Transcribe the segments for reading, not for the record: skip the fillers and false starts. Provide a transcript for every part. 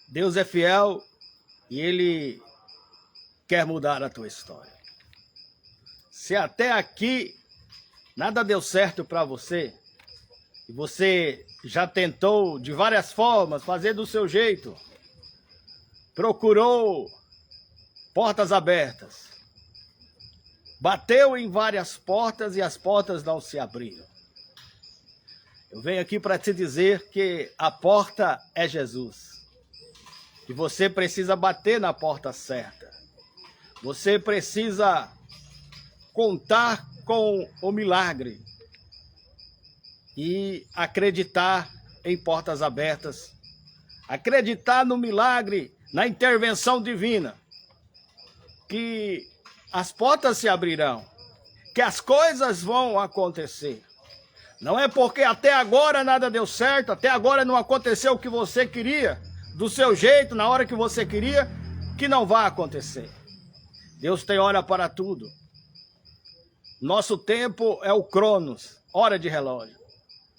Deus é fiel e Ele quer mudar a tua história. Se até aqui nada deu certo para você, e você já tentou de várias formas fazer do seu jeito, procurou portas abertas, bateu em várias portas e as portas não se abriram. Eu venho aqui para te dizer que a porta é Jesus. E você precisa bater na porta certa. Você precisa contar com o milagre e acreditar em portas abertas. Acreditar no milagre, na intervenção divina. Que as portas se abrirão, que as coisas vão acontecer. Não é porque até agora nada deu certo, até agora não aconteceu o que você queria, do seu jeito, na hora que você queria, que não vai acontecer. Deus tem hora para tudo. Nosso tempo é o Cronos, hora de relógio.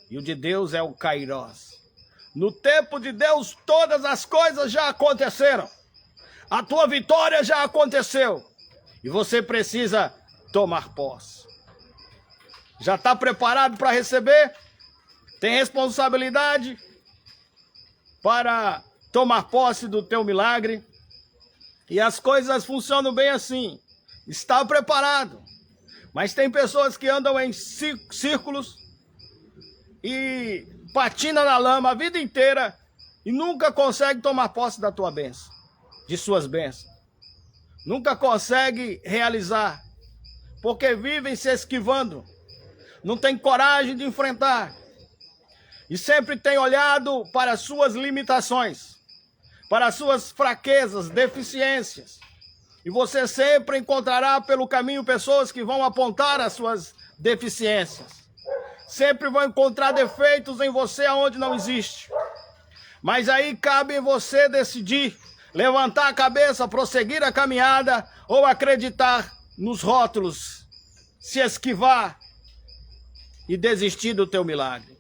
E o de Deus é o Kairos. No tempo de Deus, todas as coisas já aconteceram. A tua vitória já aconteceu. E você precisa tomar posse. Já está preparado para receber? Tem responsabilidade para tomar posse do teu milagre? E as coisas funcionam bem assim. Está preparado. Mas tem pessoas que andam em círculos e patinam na lama a vida inteira e nunca conseguem tomar posse da tua bênção, de suas bênçãos. Nunca conseguem realizar, porque vivem se esquivando. Não tem coragem de enfrentar. E sempre tem olhado para as suas limitações, para as suas fraquezas, deficiências. E você sempre encontrará pelo caminho pessoas que vão apontar as suas deficiências. Sempre vão encontrar defeitos em você aonde não existe. Mas aí cabe em você decidir, levantar a cabeça, prosseguir a caminhada ou acreditar nos rótulos, se esquivar e desistir do teu milagre.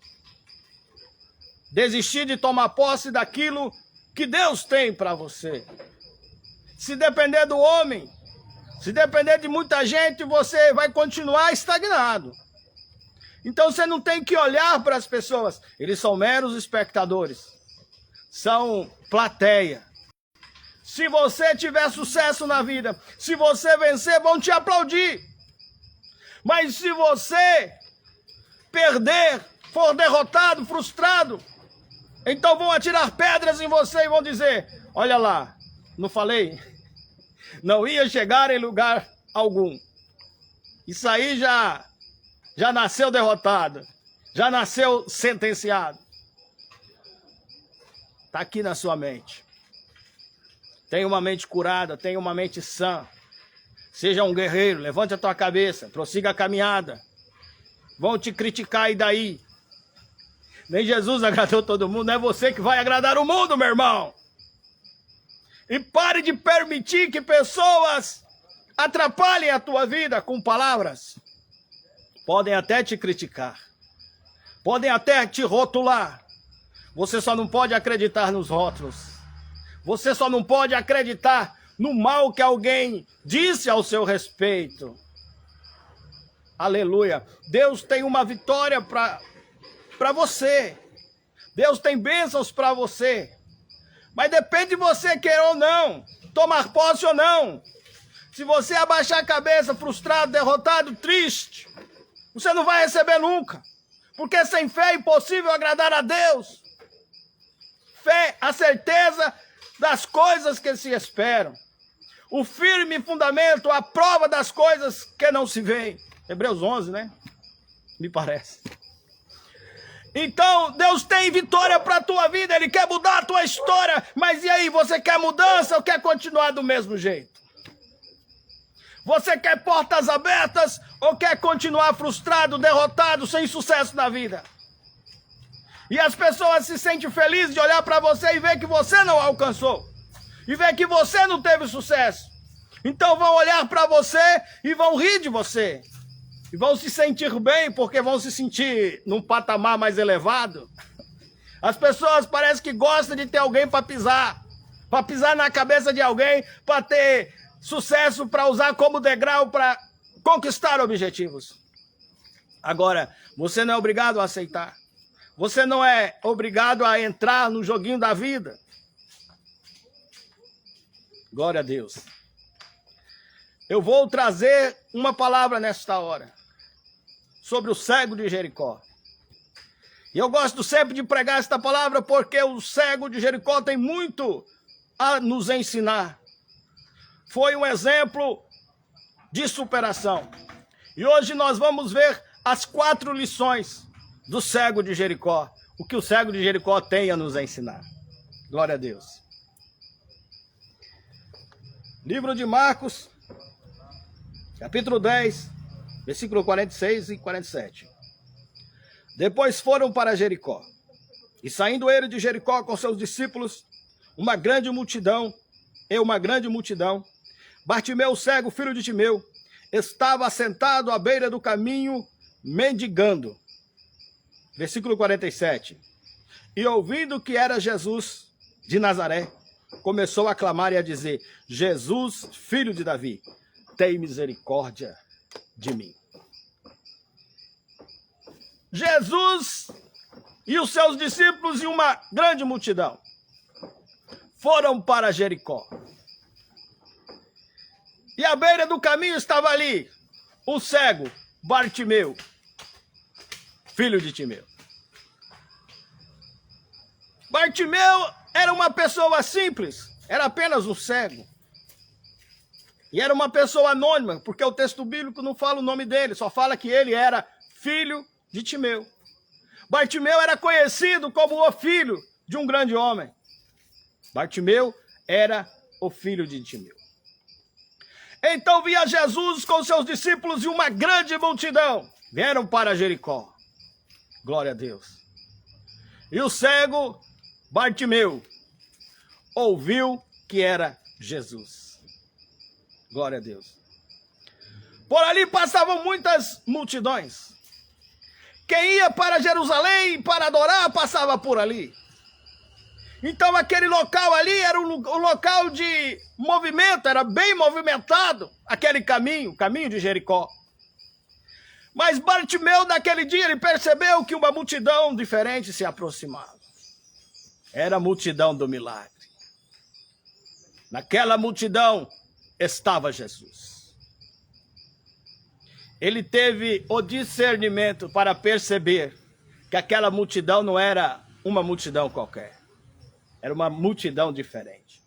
Desistir de tomar posse daquilo que Deus tem para você. Se depender do homem, se depender de muita gente, você vai continuar estagnado. Então você não tem que olhar para as pessoas. Eles são meros espectadores. São plateia. Se você tiver sucesso na vida, se você vencer, vão te aplaudir. Mas se você perder, for derrotado, frustrado, então vão atirar pedras em você e vão dizer: olha lá, não falei? Não ia chegar em lugar algum. Isso aí já nasceu derrotado, já nasceu sentenciado. Está aqui na sua mente. Tenha uma mente curada, tenha uma mente sã. Seja um guerreiro, levante a tua cabeça, prossiga a caminhada. Vão te criticar e daí? Nem Jesus agradou todo mundo, não é você que vai agradar o mundo, meu irmão. E pare de permitir que pessoas atrapalhem a tua vida com palavras. Podem até te criticar, podem até te rotular. Você só não pode acreditar nos rótulos. Você só não pode acreditar no mal que alguém disse ao seu respeito. Aleluia. Deus tem uma vitória para você. Deus tem bênçãos para você. Mas depende de você querer ou não, tomar posse ou não. Se você abaixar a cabeça, frustrado, derrotado, triste, você não vai receber nunca. Porque sem fé é impossível agradar a Deus. Fé, a certeza das coisas que se esperam. O firme fundamento, a prova das coisas que não se veem. Hebreus 11, né? Me parece. Então, Deus tem vitória para a tua vida. Ele quer mudar a tua história. Mas e aí, você quer mudança ou quer continuar do mesmo jeito? Você quer portas abertas ou quer continuar frustrado, derrotado, sem sucesso na vida? E as pessoas se sentem felizes de olhar para você e ver que você não alcançou. E ver que você não teve sucesso. Então vão olhar para você e vão rir de você. E vão se sentir bem porque vão se sentir num patamar mais elevado. As pessoas parecem que gostam de ter alguém para pisar. para pisar na cabeça de alguém, para ter sucesso, para usar como degrau para conquistar objetivos. Agora, você não é obrigado a aceitar. Você não é obrigado a entrar no joguinho da vida. Glória a Deus. Eu vou trazer uma palavra nesta hora sobre o cego de Jericó. E eu gosto sempre de pregar esta palavra porque o cego de Jericó tem muito a nos ensinar. Foi um exemplo de superação. E hoje nós vamos ver as 4 lições do cego de Jericó. O que o cego de Jericó tem a nos ensinar. Glória a Deus. Livro de Marcos, capítulo 10, versículo 46 e 47. Depois foram para Jericó. E saindo ele de Jericó com seus discípulos, uma grande multidão, Bartimeu, cego, filho de Timeu, estava assentado à beira do caminho, mendigando. Versículo 47. E ouvindo que era Jesus de Nazaré, começou a clamar e a dizer: Jesus, filho de Davi, tem misericórdia de mim. Jesus e os seus discípulos e uma grande multidão foram para Jericó. E à beira do caminho estava ali o cego Bartimeu, filho de Timeu. Bartimeu era uma pessoa simples, era apenas um cego. E era uma pessoa anônima, porque o texto bíblico não fala o nome dele, só fala que ele era filho de Timeu. Bartimeu era conhecido como o filho de um grande homem. Bartimeu era o filho de Timeu. Então via Jesus com seus discípulos e uma grande multidão. Vieram para Jericó. Glória a Deus. E o cego Bartimeu ouviu que era Jesus. Glória a Deus. Por ali passavam muitas multidões. Quem ia para Jerusalém para adorar passava por ali. Então aquele local ali era um local de movimento, era bem movimentado aquele caminho, o caminho de Jericó. Mas Bartimeu naquele dia ele percebeu que uma multidão diferente se aproximava. Era a multidão do milagre. Naquela multidão estava Jesus. Ele teve o discernimento para perceber que aquela multidão não era uma multidão qualquer. Era uma multidão diferente.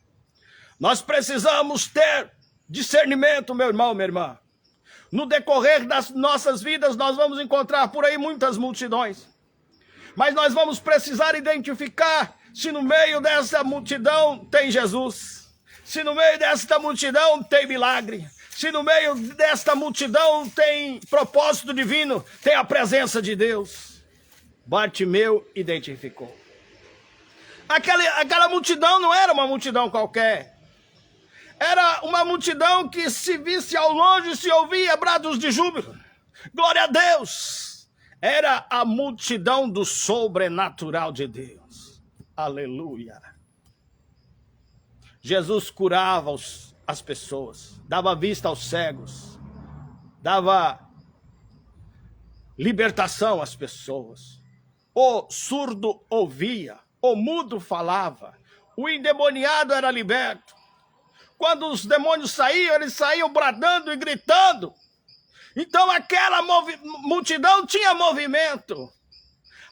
Nós precisamos ter discernimento, meu irmão, minha irmã. No decorrer das nossas vidas, nós vamos encontrar por aí muitas multidões. Mas nós vamos precisar identificar se no meio dessa multidão tem Jesus. Se no meio desta multidão tem milagre. Se no meio desta multidão tem propósito divino, tem a presença de Deus. Bartimeu identificou. Aquela multidão não era uma multidão qualquer. Era uma multidão que se visse ao longe se ouvia brados de júbilo. Glória a Deus! Era a multidão do sobrenatural de Deus. Aleluia! Jesus curava as pessoas, dava vista aos cegos, dava libertação às pessoas. O surdo ouvia, o mudo falava, o endemoniado era liberto. Quando os demônios saíam, eles saíam bradando e gritando. Então aquela multidão tinha movimento.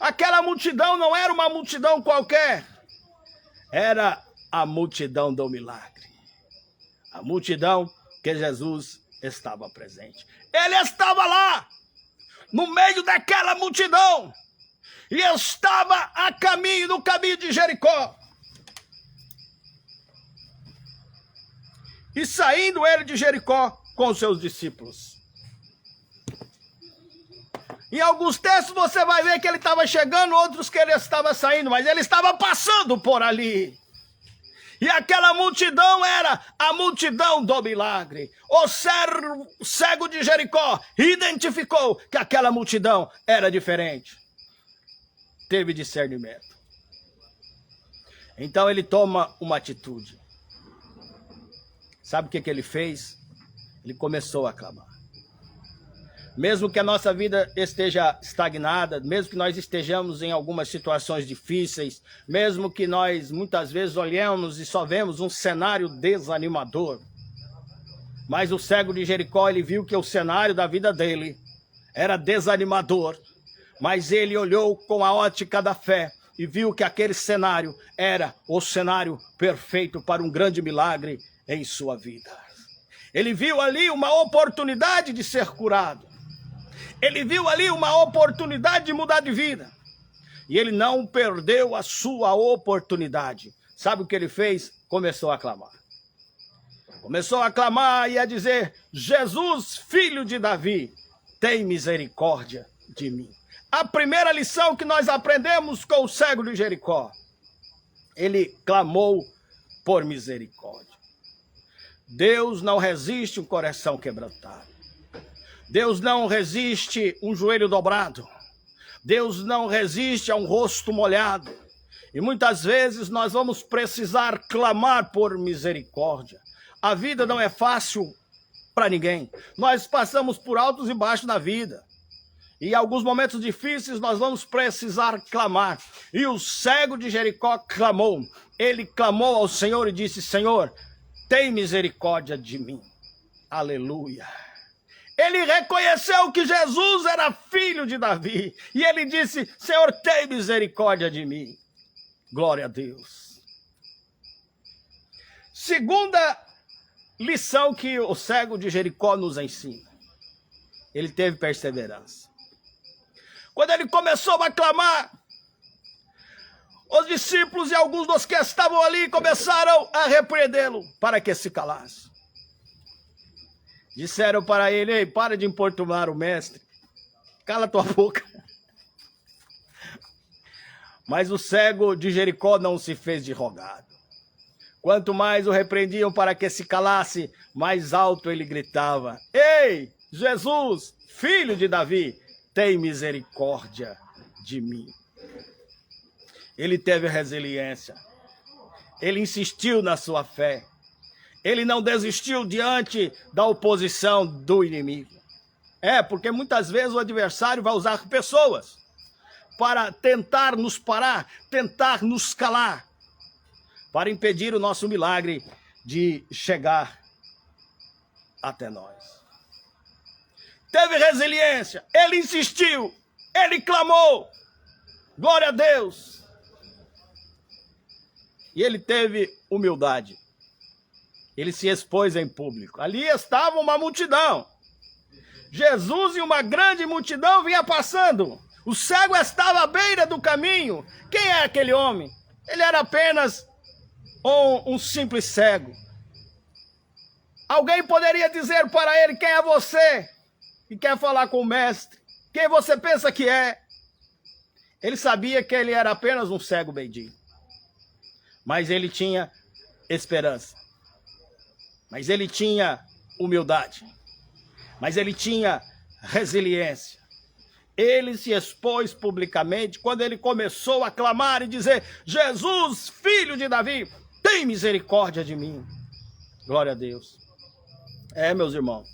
Aquela multidão não era uma multidão qualquer. Era a multidão do milagre. A multidão que Jesus estava presente. Ele estava lá, no meio daquela multidão. E estava no caminho de Jericó. E saindo ele de Jericó com os seus discípulos. Em alguns textos você vai ver que ele estava chegando, outros que ele estava saindo, mas ele estava passando por ali. E aquela multidão era a multidão do milagre. O cego de Jericó identificou que aquela multidão era diferente. Teve discernimento. Então ele toma uma atitude. Sabe o que ele fez? Ele começou a clamar. Mesmo que a nossa vida esteja estagnada, mesmo que nós estejamos em algumas situações difíceis, mesmo que nós muitas vezes olhemos e só vemos um cenário desanimador, mas o cego de Jericó, ele viu que o cenário da vida dele era desanimador, mas ele olhou com a ótica da fé e viu que aquele cenário era o cenário perfeito para um grande milagre em sua vida. Ele viu ali uma oportunidade de ser curado. Ele viu ali uma oportunidade de mudar de vida. E ele não perdeu a sua oportunidade. Sabe o que ele fez? Começou a clamar. Começou a clamar e a dizer: Jesus, filho de Davi, tem misericórdia de mim. A primeira lição que nós aprendemos com o cego de Jericó: ele clamou por misericórdia. Deus não resiste um coração quebrantado. Deus não resiste um joelho dobrado. Deus não resiste a um rosto molhado. E muitas vezes nós vamos precisar clamar por misericórdia. A vida não é fácil para ninguém. Nós passamos por altos e baixos na vida. E em alguns momentos difíceis nós vamos precisar clamar. E o cego de Jericó clamou. Ele clamou ao Senhor e disse: Senhor, tem misericórdia de mim. Aleluia. Ele reconheceu que Jesus era filho de Davi. E ele disse: Senhor, tem misericórdia de mim. Glória a Deus. Segunda lição que o cego de Jericó nos ensina: ele teve perseverança. Quando ele começou a clamar, os discípulos e alguns dos que estavam ali começaram a repreendê-lo para que se calasse. Disseram para ele: ei, para de importunar o mestre, cala tua boca. Mas o cego de Jericó não se fez de rogado. Quanto mais o repreendiam para que se calasse, mais alto ele gritava: ei, Jesus, filho de Davi, tem misericórdia de mim. Ele teve resiliência. Ele insistiu na sua fé. Ele não desistiu diante da oposição do inimigo. Porque muitas vezes o adversário vai usar pessoas para tentar nos parar, tentar nos calar, para impedir o nosso milagre de chegar até nós. Teve resiliência, ele insistiu, ele clamou, glória a Deus. E ele teve humildade. Ele se expôs em público. Ali estava uma multidão. Jesus e uma grande multidão vinha passando. O cego estava à beira do caminho. Quem é aquele homem? Ele era apenas um simples cego. Alguém poderia dizer para ele: quem é você? E quer falar com o mestre? Quem você pensa que é? Ele sabia que ele era apenas um cego mendigo. Mas ele tinha esperança. Mas ele tinha humildade. Mas ele tinha resiliência. Ele se expôs publicamente quando ele começou a clamar e dizer: Jesus, filho de Davi, tem misericórdia de mim. Glória a Deus. Meus irmãos,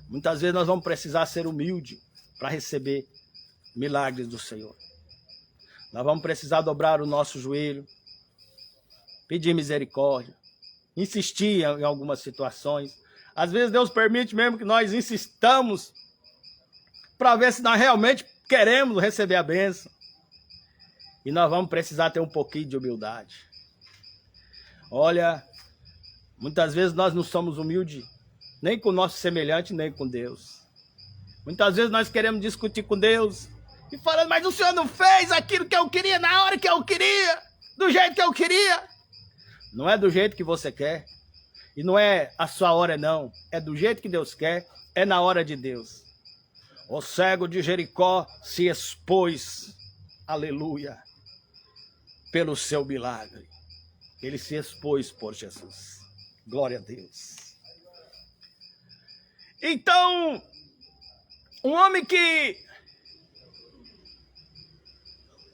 muitas vezes nós vamos precisar ser humildes para receber milagres do Senhor. Nós vamos precisar dobrar o nosso joelho, pedir misericórdia, insistir em algumas situações. Às vezes Deus permite mesmo que nós insistamos para ver se nós realmente queremos receber a bênção. E nós vamos precisar ter um pouquinho de humildade. Olha, muitas vezes nós não somos humildes nem com o nosso semelhante, nem com Deus. Muitas vezes nós queremos discutir com Deus e falando: mas o Senhor não fez aquilo que eu queria, na hora que eu queria, do jeito que eu queria. Não é do jeito que você quer. E não é a sua hora, não. É do jeito que Deus quer, é na hora de Deus. O cego de Jericó se expôs, aleluia, pelo seu milagre. Ele se expôs por Jesus. Glória a Deus. Então, um homem que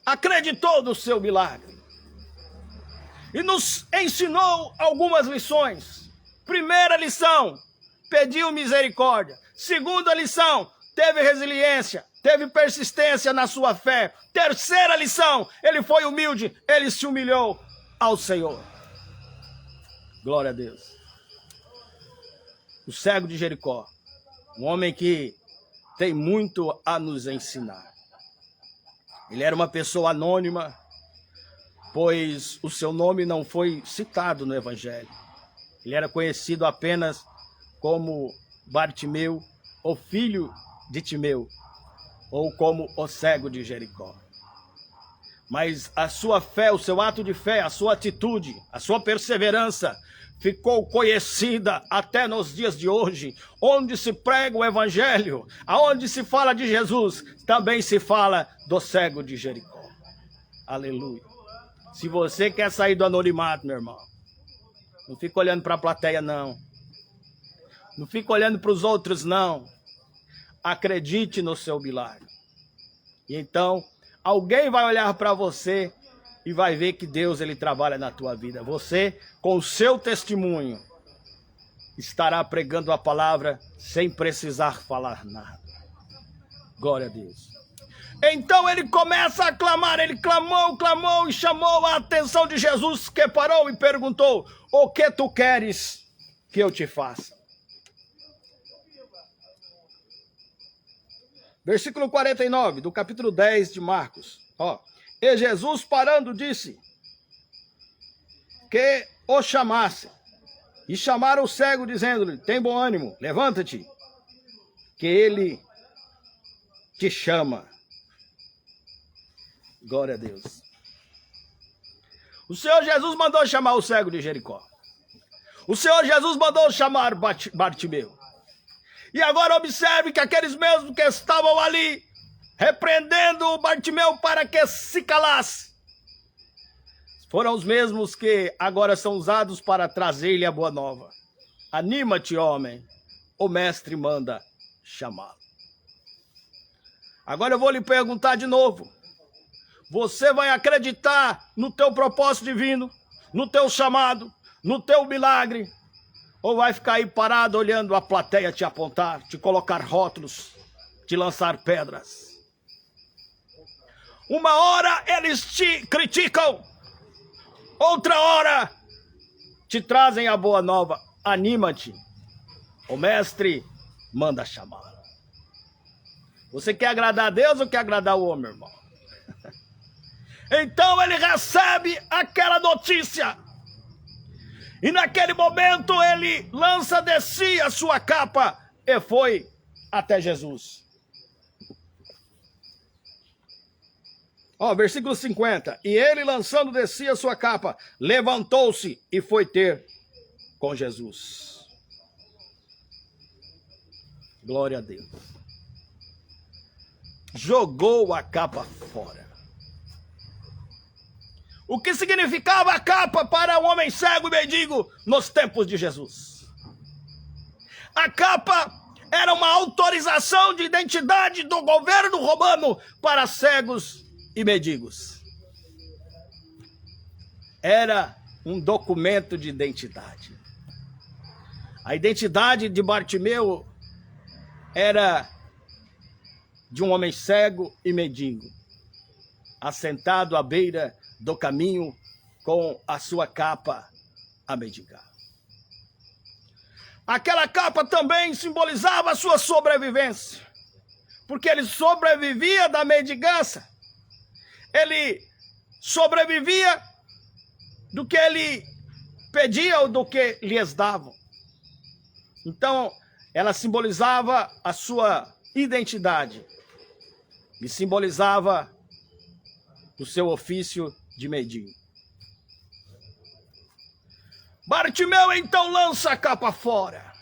acreditou no seu milagre e nos ensinou algumas lições. Primeira lição, pediu misericórdia. Segunda lição, teve resiliência, teve persistência na sua fé. Terceira lição, ele foi humilde, ele se humilhou ao Senhor. Glória a Deus. O cego de Jericó, um homem que tem muito a nos ensinar. Ele era uma pessoa anônima, pois o seu nome não foi citado no Evangelho. Ele era conhecido apenas como Bartimeu, o filho de Timeu, ou como o cego de Jericó. Mas a sua fé, o seu ato de fé, a sua atitude, a sua perseverança ficou conhecida até nos dias de hoje. Onde se prega o Evangelho, aonde se fala de Jesus, também se fala do cego de Jericó. Aleluia. Se você quer sair do anonimato, meu irmão, não fica olhando para a plateia, não. Não fica olhando para os outros, não. Acredite no seu milagre. E então, alguém vai olhar para você e vai ver que Deus, ele trabalha na tua vida. Você, com o seu testemunho, estará pregando a palavra sem precisar falar nada. Glória a Deus. Então ele começa a clamar, ele clamou e chamou a atenção de Jesus, que parou e perguntou: o que tu queres que eu te faça? Versículo 49, do capítulo 10 de Marcos. E Jesus parando disse que o chamasse. E chamaram o cego dizendo-lhe: tem bom ânimo, levanta-te, que ele te chama. Glória a Deus. O Senhor Jesus mandou chamar o cego de Jericó. O Senhor Jesus mandou chamar Bartimeu. E agora observe que aqueles mesmos que estavam ali, repreendendo o Bartimeu para que se calasse, foram os mesmos que agora são usados para trazer-lhe a boa nova. Anima-te, homem, o mestre manda chamá-lo. Agora eu vou lhe perguntar de novo. Você vai acreditar no teu propósito divino, no teu chamado, no teu milagre? Ou vai ficar aí parado olhando a plateia te apontar, te colocar rótulos, te lançar pedras? Uma hora eles te criticam, outra hora te trazem a boa nova. Anima-te, o mestre manda chamar. Você quer agradar a Deus ou quer agradar o homem, irmão? Então ele recebe aquela notícia. E naquele momento ele lança de si a sua capa e foi até Jesus. Versículo 50. E ele, lançando de si a sua capa, levantou-se e foi ter com Jesus. Glória a Deus. Jogou a capa fora. O que significava a capa para um homem cego e mendigo nos tempos de Jesus? A capa era uma autorização de identidade do governo romano para cegos e mendigos. Era um documento de identidade. A identidade de Bartimeu era de um homem cego e mendigo, assentado à beira do caminho com a sua capa a mendigar. Aquela capa também simbolizava a sua sobrevivência, porque ele sobrevivia da mendigança. Ele sobrevivia do que ele pedia ou do que lhes davam. Então, ela simbolizava a sua identidade e simbolizava o seu ofício de mendigo. Bartimeu então lança a capa fora.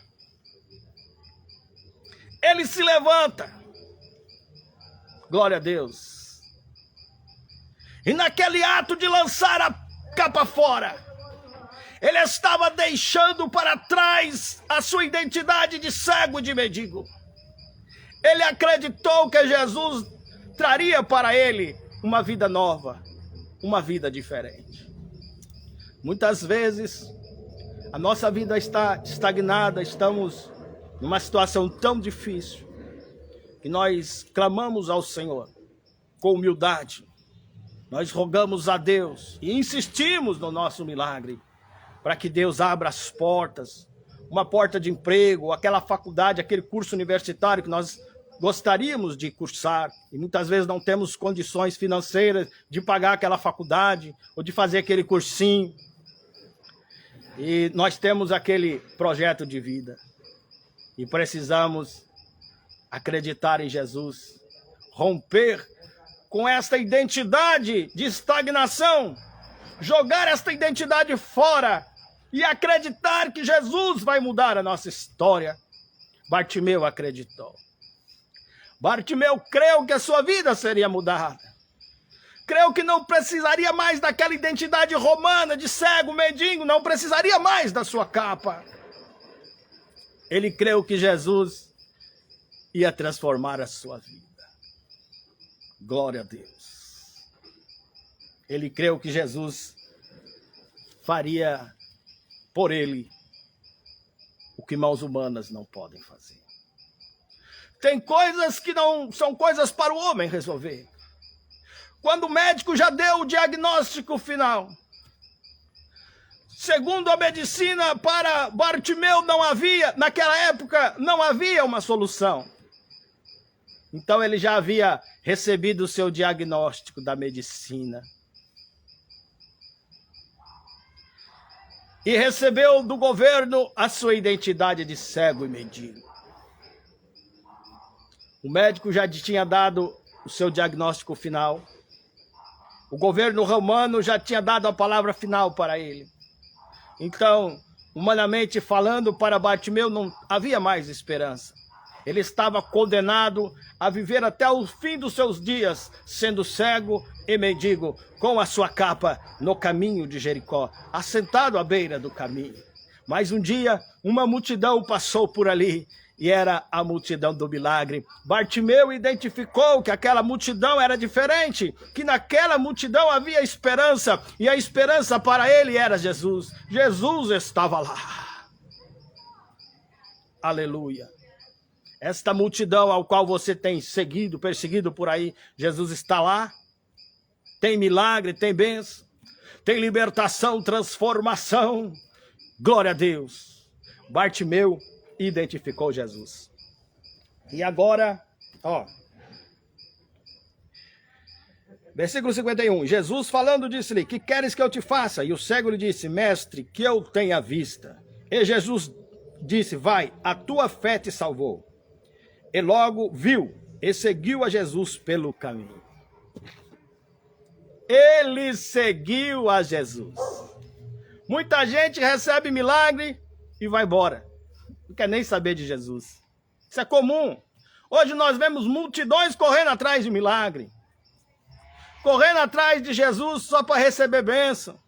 Ele se levanta. Glória a Deus. E naquele ato de lançar a capa fora, ele estava deixando para trás a sua identidade de cego e de mendigo. Ele acreditou que Jesus traria para ele uma vida nova, uma vida diferente. Muitas vezes, a nossa vida está estagnada, estamos numa situação tão difícil, que nós clamamos ao Senhor com humildade. Nós rogamos a Deus e insistimos no nosso milagre, para que Deus abra as portas, uma porta de emprego, aquela faculdade, aquele curso universitário que nós gostaríamos de cursar, e muitas vezes não temos condições financeiras de pagar aquela faculdade, ou de fazer aquele cursinho. E nós temos aquele projeto de vida, e precisamos acreditar em Jesus, romper com esta identidade de estagnação, jogar esta identidade fora e acreditar que Jesus vai mudar a nossa história. Bartimeu acreditou. Bartimeu creu que a sua vida seria mudada. Creu que não precisaria mais daquela identidade romana de cego, mendigo, não precisaria mais da sua capa. Ele creu que Jesus ia transformar a sua vida. Glória a Deus. Ele creu que Jesus faria por ele o que mãos humanas não podem fazer. Tem coisas que não são coisas para o homem resolver. Quando o médico já deu o diagnóstico final, segundo a medicina, para Bartimeu naquela época, não havia uma solução. Então ele já havia recebido o seu diagnóstico da medicina. E recebeu do governo a sua identidade de cego e mendigo. O médico já tinha dado o seu diagnóstico final. O governo romano já tinha dado a palavra final para ele. Então, humanamente falando, para Bartimeu não havia mais esperança. Ele estava condenado a viver até o fim dos seus dias, sendo cego e mendigo, com a sua capa no caminho de Jericó, assentado à beira do caminho. Mas um dia, uma multidão passou por ali, e era a multidão do milagre. Bartimeu identificou que aquela multidão era diferente, que naquela multidão havia esperança, e a esperança para ele era Jesus. Jesus estava lá. Aleluia. Esta multidão ao qual você tem seguido, perseguido por aí, Jesus está lá. Tem milagre, tem bênção, tem libertação, transformação. Glória a Deus. Bartimeu identificou Jesus. E agora, versículo 51. Jesus falando disse-lhe: que queres que eu te faça? E o cego lhe disse: mestre, que eu tenha vista. E Jesus disse: vai, a tua fé te salvou. E logo viu e seguiu a Jesus pelo caminho. Ele seguiu a Jesus. Muita gente recebe milagre e vai embora. Não quer nem saber de Jesus. Isso é comum. Hoje nós vemos multidões correndo atrás de milagre. Correndo atrás de Jesus só para receber bênção.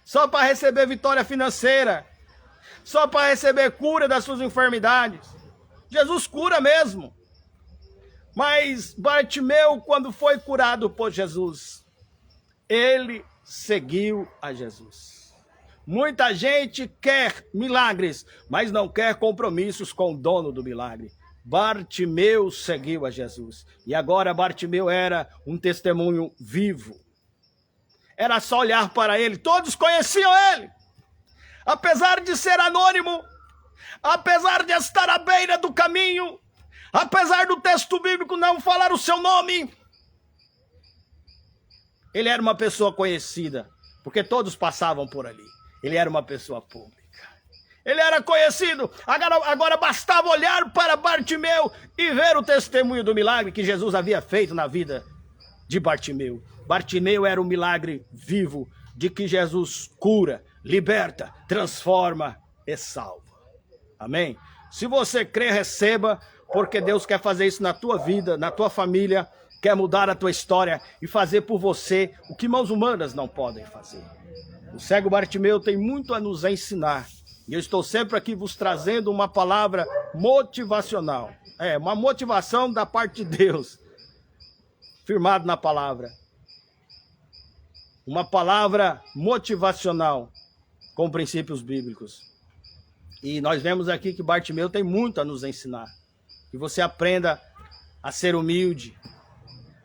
Só para receber vitória financeira. Só para receber cura das suas enfermidades. Jesus cura mesmo. Mas Bartimeu, quando foi curado por Jesus, ele seguiu a Jesus. Muita gente quer milagres, mas não quer compromissos com o dono do milagre. Bartimeu seguiu a Jesus. E agora Bartimeu era um testemunho vivo. Era só olhar para ele. Todos conheciam ele. Apesar de ser anônimo, apesar de estar à beira do caminho, apesar do texto bíblico não falar o seu nome, ele era uma pessoa conhecida, porque todos passavam por ali. Ele era uma pessoa pública. Ele era conhecido. Agora bastava olhar para Bartimeu e ver o testemunho do milagre que Jesus havia feito na vida de Bartimeu. Bartimeu era um milagre vivo de que Jesus cura, liberta, transforma e salva. Amém? Se você crê, receba, porque Deus quer fazer isso na tua vida, na tua família, quer mudar a tua história e fazer por você o que mãos humanas não podem fazer. O cego Bartimeu tem muito a nos ensinar. E eu estou sempre aqui vos trazendo uma palavra motivacional. Uma motivação da parte de Deus. Firmado na palavra. Uma palavra motivacional. com princípios bíblicos. E nós vemos aqui que Bartimeu tem muito a nos ensinar. Que você aprenda a ser humilde,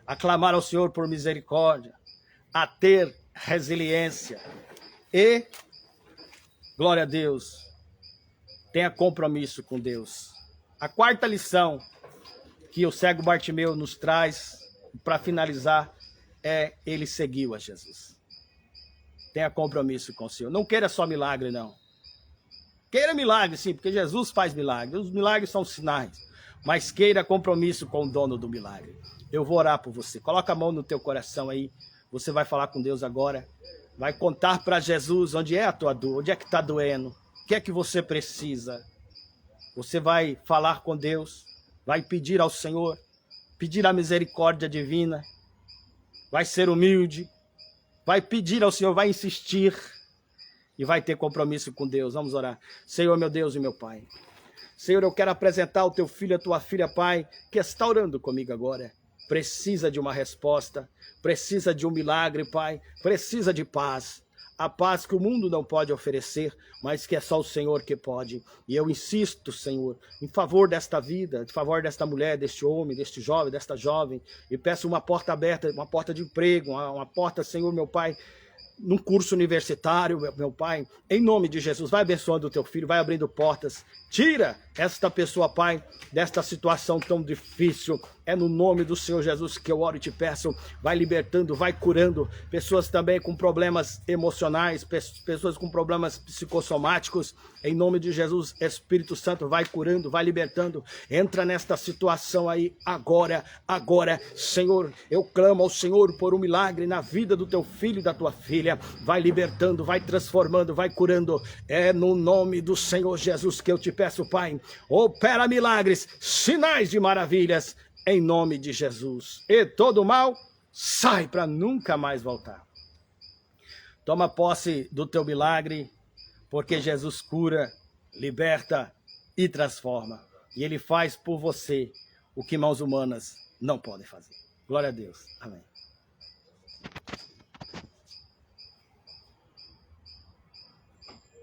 a clamar ao Senhor por misericórdia, a ter resiliência e, glória a Deus, tenha compromisso com Deus. A quarta lição que o cego Bartimeu nos traz, para finalizar, é ele seguiu a Jesus. Tenha compromisso com o Senhor. Não queira só milagre, não. Queira milagre, sim, porque Jesus faz milagre. Os milagres são sinais. Mas queira compromisso com o dono do milagre. Eu vou orar por você. Coloca a mão no teu coração aí. Você vai falar com Deus agora. Vai contar para Jesus onde é a tua dor, onde é que está doendo, o que é que você precisa. Você vai falar com Deus, vai pedir ao Senhor, pedir a misericórdia divina, vai ser humilde, vai pedir ao Senhor, vai insistir e vai ter compromisso com Deus. Vamos orar. Senhor, meu Deus e meu Pai. Senhor, eu quero apresentar o teu filho, a tua filha, Pai, que está orando comigo agora. Precisa de uma resposta, precisa de um milagre, Pai, precisa de paz. A paz que o mundo não pode oferecer, mas que é só o Senhor que pode. E eu insisto, Senhor, em favor desta vida, em favor desta mulher, deste homem, deste jovem, desta jovem, e peço uma porta aberta, uma porta de emprego, uma porta, Senhor, meu Pai, num curso universitário, meu Pai, em nome de Jesus, vai abençoando o teu filho, vai abrindo portas, tira esta pessoa, Pai, desta situação tão difícil. É no nome do Senhor Jesus que eu oro e te peço, vai libertando, vai curando pessoas também com problemas emocionais, pessoas com problemas psicossomáticos. Em nome de Jesus, Espírito Santo, vai curando, vai libertando. Entra nesta situação aí agora, Senhor. Eu clamo ao Senhor por um milagre na vida do teu filho e da tua filha. Vai libertando, vai transformando, vai curando. É no nome do Senhor Jesus que eu te peço, Pai. Opera milagres, sinais de maravilhas, em nome de Jesus. E todo mal sai para nunca mais voltar. Toma posse do teu milagre, porque Jesus cura, liberta e transforma. E Ele faz por você o que mãos humanas não podem fazer. Glória a Deus. Amém.